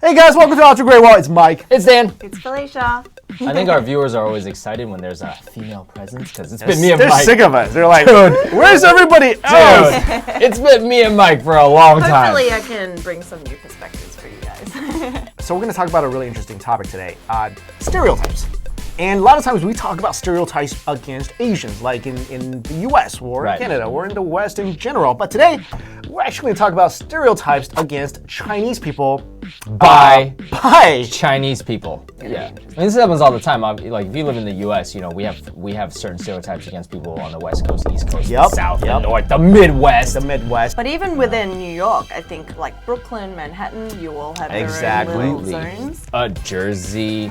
Hey guys, welcome to Ultra Great Wall. It's Mike. It's Dan. It's Felicia. I think our viewers are always excited when there's a female presence because it's been me and They're Mike. sick of us. They're like, dude, where's everybody else? It's been me and Mike for a long time. Hopefully I can bring some new perspectives for you guys. So we're going to talk about a really interesting topic today, stereotypes. And a lot of times we talk about stereotypes against Asians, like in the US or Right. Canada or in the West in general. But today, we're actually going to talk about stereotypes against Chinese people By Chinese people. Yeah. I mean, this happens all the time. Like if you live in the US, you know, we have certain stereotypes against people on the West Coast, East Coast, Yep, the South, yep. the North, the Midwest. the Midwest. But even within New York, I think like Brooklyn, Manhattan, you all have Exactly. their own little zones. Jersey.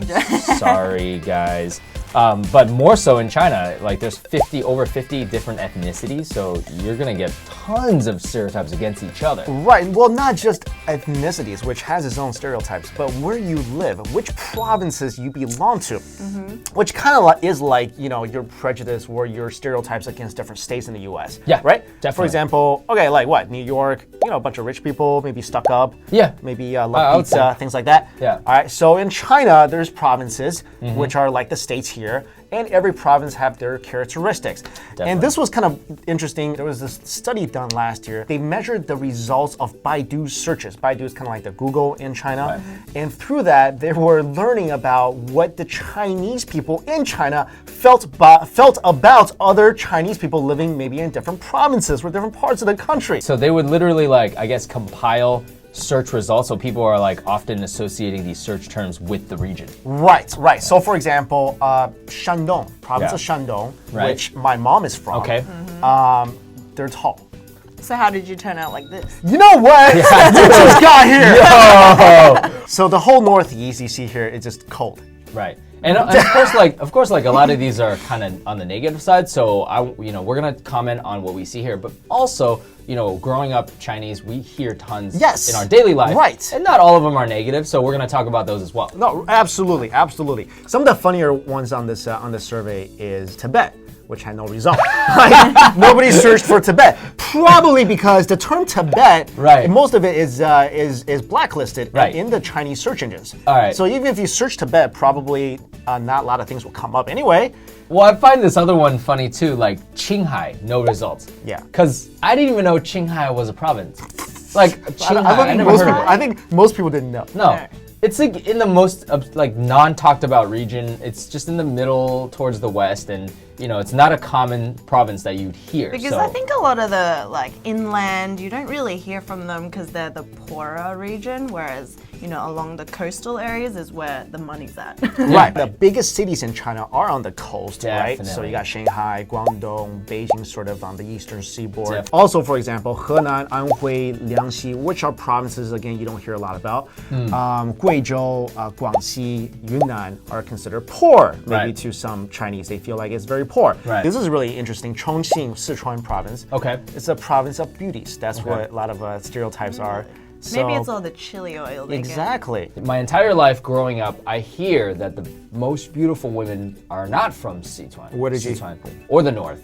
Sorry, guys. But more so in China, like there's over 50 different ethnicities, so you're gonna get tons of stereotypes against each other. Right, well, not just ethnicities, which has its own stereotypes, but where you live, which provinces you belong to, which kind of is like, you know, your prejudice or your stereotypes against different states in the US. Yeah, right? definitely. For example, okay, like what? New York, you know, a bunch of rich people, maybe stuck up. Yeah. Maybe I love would pizza, say. things like that. Yeah. All right, so in China, there's provinces, which are like the states here, and every province have their characteristics. And this was kind of interesting. There was this study done last year. They measured the results of Baidu searches. Baidu is kind of like the Google in China. Right. And through that, they were learning about what the Chinese people in China felt about other Chinese people living maybe in different provinces or different parts of the country. So they would literally, like, I guess, compile search results, so people are like often associating these search terms with the region. Right, right. So for example, Shandong, province Yeah. of Shandong, Right. which my mom is from. Okay. They're tall. So how did you turn out like this? You know what? You just got here. So the whole Northeast you see here is just cold. Right. And of course, like a lot of these are kind of on the negative side. So we're gonna comment on what we see here, but also, you know, growing up Chinese, we hear tons Yes. in our daily life. Right. And not all of them are negative, so we're gonna talk about those as well. No, absolutely, absolutely. Some of the funnier ones on this survey is Tibet, which had no result. Like, nobody searched for Tibet, probably because the term Tibet, Right. most of it is blacklisted Right. in the Chinese search engines. All right. So even if you search Tibet, probably not a lot of things will come up anyway. Well, I find this other one funny too, like Qinghai, no results. Yeah. Because I didn't even know Qinghai was a province. Like Qinghai, I never most heard people, of it. I think most people didn't know. No. No. It's like in the most like non-talked about region. It's just in the middle towards the west, and you know, it's not a common province that you'd hear. Because so. I think a lot of the like inland, you don't really hear from them because they're the poorer region, whereas, you know, along the coastal areas is where the money's at. Right. The biggest cities in China are on the coast, right? So Definitely. you got Shanghai, Guangdong, Beijing, sort of on the eastern seaboard. Definitely. Also, for example, Henan, Anhui, Liangxi, which are provinces, again, you don't hear a lot about. Guizhou, Guangxi, Yunnan are considered poor, maybe Right. to some Chinese. They feel like it's very poor. Right. This is really interesting. Chongqing, Sichuan province. Okay. It's a province of beauties. That's what a lot of stereotypes are. So, Maybe it's all the chili oil they get. exactly. My entire life growing up, I hear that the most beautiful women are not from Sichuan. Where did you- Sichuan, or the north.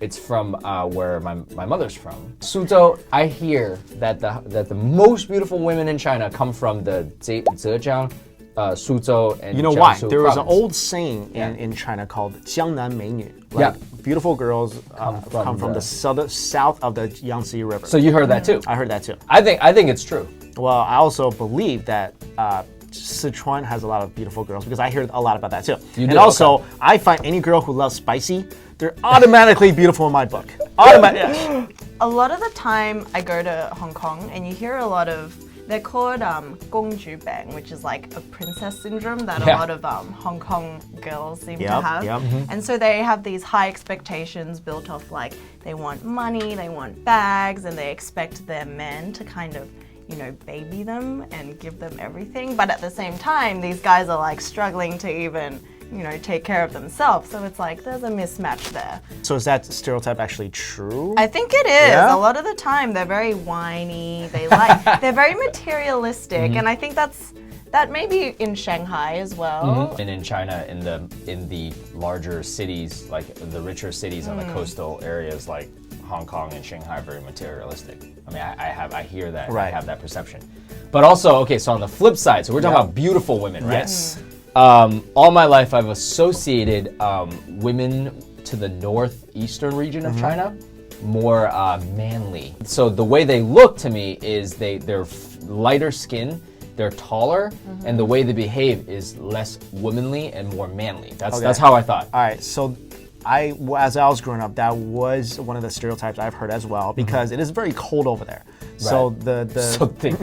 It's from where my mother's from. Suzhou, I hear that the most beautiful women in China come from the Zhejiang, Suzhou, and You know why? Jiangsu There was an province. old saying in China called 江南美女. Like, Yeah. beautiful girls come from the- the south of the Yangtze River. So you heard that too? I heard that too. I think it's true. Well, I also believe that Sichuan has a lot of beautiful girls because I hear a lot about that too. You and do? also, Okay. I find any girl who loves spicy, they're automatically beautiful in my book. Automatic. A lot of the time I go to Hong Kong and you hear a lot of, they're called 公主病, which is like a princess syndrome that Yeah. a lot of Hong Kong girls seem to Yep, have. yep. And so they have these high expectations built off like they want money, they want bags, and they expect their men to kind of, you know, baby them and give them everything. But at the same time, these guys are like struggling to even, you know, take care of themselves. So it's like there's a mismatch there. So is that stereotype actually true? I think it is. Yeah? A lot of the time they're very whiny. They're very materialistic, and I think that may be in Shanghai as well. And in China, in the larger cities, like the richer cities on the coastal areas, like Hong Kong and Shanghai are very materialistic. I mean, I hear that, Right. I have that perception. But also, okay, so on the flip side, so we're talking about beautiful women, right? Yes. All my life, I've associated women to the northeastern region of China more manly. So the way they look to me is they're lighter skin, they're taller, and the way they behave is less womanly and more manly. That's how I thought. All right, so as I was growing up, that was one of the stereotypes I've heard as well, because it is very cold over there. So So they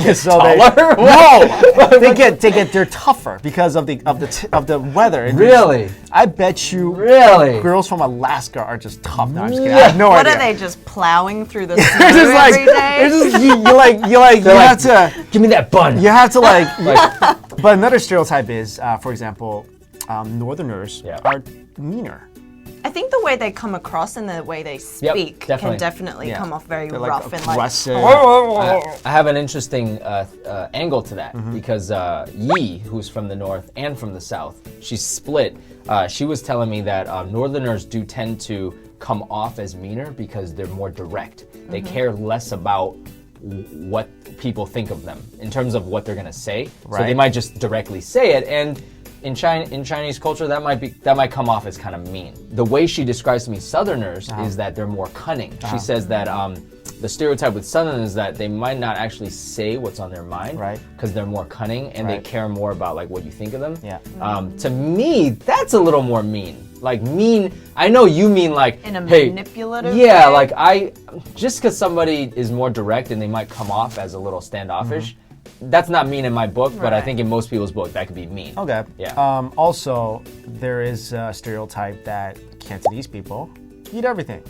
get taller? they're tougher because of the weather. And Really? I bet you Really? girls from Alaska are just tough. No, I'm just kidding. I have no What idea. are they just plowing through the snow They're just like, every day? they're just, you have to, Give me that bun. you have to but another stereotype is, for example, Northerners are meaner. I think the way they come across and the way they speak definitely. can definitely come off very They're rough and aggressive. I have an interesting angle to that because Yi, who's from the north and from the south, she's split. She was telling me that Northerners do tend to come off as meaner because they're more direct. They care less about what people think of them in terms of what they're gonna say. So they might just directly say it, and in Chinese culture, that might come off as kind of mean. The way she describes to me Southerners is that they're more cunning. She says that the stereotype with Southerners is that they might not actually say what's on their mind, because they're more cunning and they care more about like what you think of them. Yeah. To me, that's a little more mean. Like mean, I know you mean like in a hey, manipulative yeah, way? like just because somebody is more direct and they might come off as a little standoffish. That's not mean in my book, but I think in most people's book that could be mean. Okay. Yeah. Also, there is a stereotype that Cantonese people eat everything.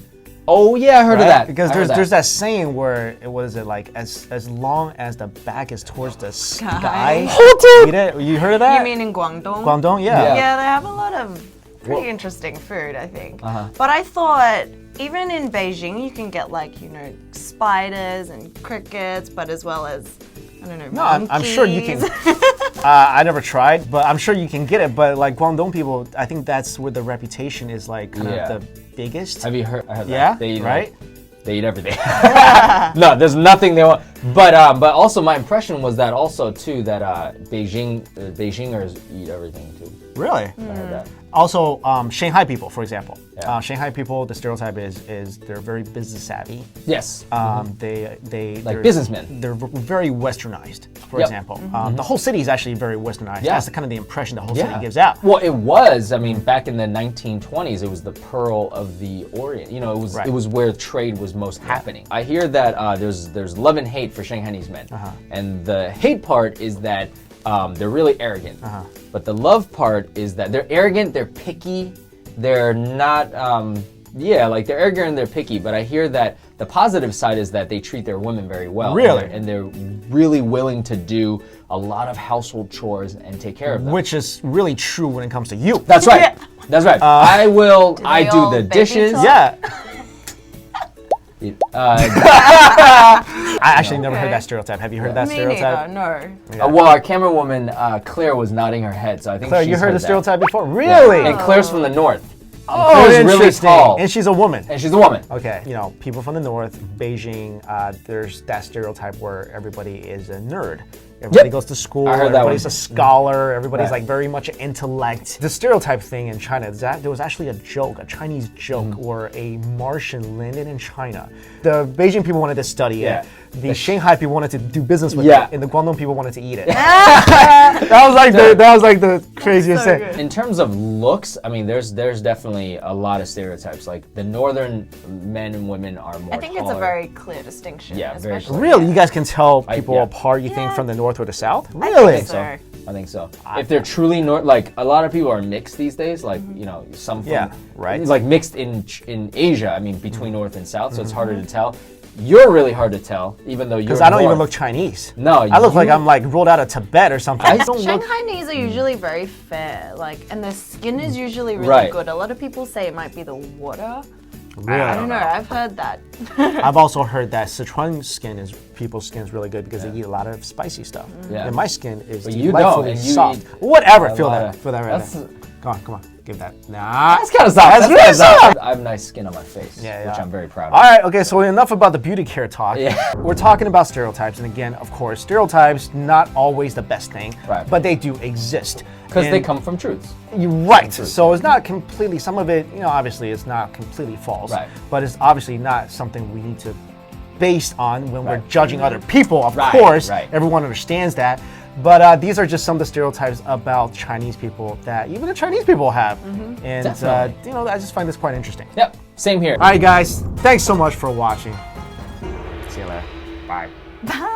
Oh yeah, I heard of that. Because there's that saying where as long as the back is towards the sky, eat it. You heard of that? You mean in Guangdong? Guangdong, yeah. Yeah, they have a lot of pretty interesting food, I think. But I thought even in Beijing you can get like, spiders and crickets, but as well as, I don't know, monkeys. I'm sure you can. I never tried, but I'm sure you can get it. But like Guangdong people, I think that's where the reputation is like kind of the biggest. Have you heard? I heard Yeah, that. They eat, right? They eat everything. No, there's nothing they want. But also my impression was that also too that Beijingers eat everything too. Really? I heard that. Also, Shanghai people, for example. Shanghai people, the stereotype is they're very business savvy. Yes. They like businessmen. They're very westernized, for example. The whole city is actually very westernized. Yeah. That's kind of the impression the whole city gives out. Well, it was. I mean, back in the 1920s, it was the pearl of the Orient. It was where trade was most happening. I hear that there's love and hate for Shanghainese men, and the hate part is that they're really arrogant. But the love part is that they're arrogant, they're picky, they're not, they're arrogant and they're picky. But I hear that the positive side is that they treat their women very well. Really? And they're really willing to do a lot of household chores and take care of them. Which is really true when it comes to you. That's right. That's right. I do all the baby dishes. talk? Yeah. I actually never heard that stereotype. Have you heard that Me stereotype? neither, no. Well, our camera woman, Claire, was nodding her head, so I think Claire, she's you heard the that. stereotype before? Really? And Claire's from the north. Oh, Claire's really interesting. tall. And she's a woman. And she's a woman. Okay, people from the north, Beijing, there's that stereotype where everybody is a nerd. Everybody goes to school, I heard that everybody's one. a scholar, everybody's Right. like very much intellect. The stereotype thing in China, there was actually a joke, a Chinese joke, where a Martian landed in China. The Beijing people wanted to study it. The Shanghai people wanted to do business with it, and the Guangdong people wanted to eat it. that was like the craziest So thing. good. In terms of looks, I mean, there's definitely a lot of stereotypes. Like the northern men and women are more I think it's a taller. very clear distinction. Yeah, very especially. Really, you guys can tell people yeah. apart. You think Yeah. from the north or the south? I Really? think so. I think so. If they're truly like a lot of people are mixed these days, like some from, like mixed in Asia. I mean, between north and south, so it's harder to tell. You're really hard to tell, even though you're. Because I don't even north. look Chinese. No, I look like I'm like rolled out of Tibet or something. I don't look. Shanghainese are usually very fair, and their skin is usually really good. A lot of people say it might be the water. Really? I don't know. I've heard that. I've also heard that Sichuan people's skin is really good because they eat a lot of spicy stuff. Yeah. And my skin is But you delightfully don't, and you soft. eat Whatever. a Feel lot that. of- Feel that right That's- there. Come on. Give that. Nah. That's kind of soft. That's really soft. I have nice skin on my face, Yeah. which I'm very proud of. All right, okay, so enough about the beauty care talk. Yeah. We're talking about stereotypes, and again, of course, stereotypes not always the best thing, Right. but they do exist. Because they And- come from truths. You're right. So it's not completely, some of it, obviously it's not completely false, Right. but it's obviously not something we need to base on when we're Right. judging other people. Of Right, course, right. everyone understands that. But these are just some of the stereotypes about Chinese people that even the Chinese people have. And, Definitely. I just find this quite interesting. Yep, same here. All right, guys, thanks so much for watching. See you later. Bye. Bye.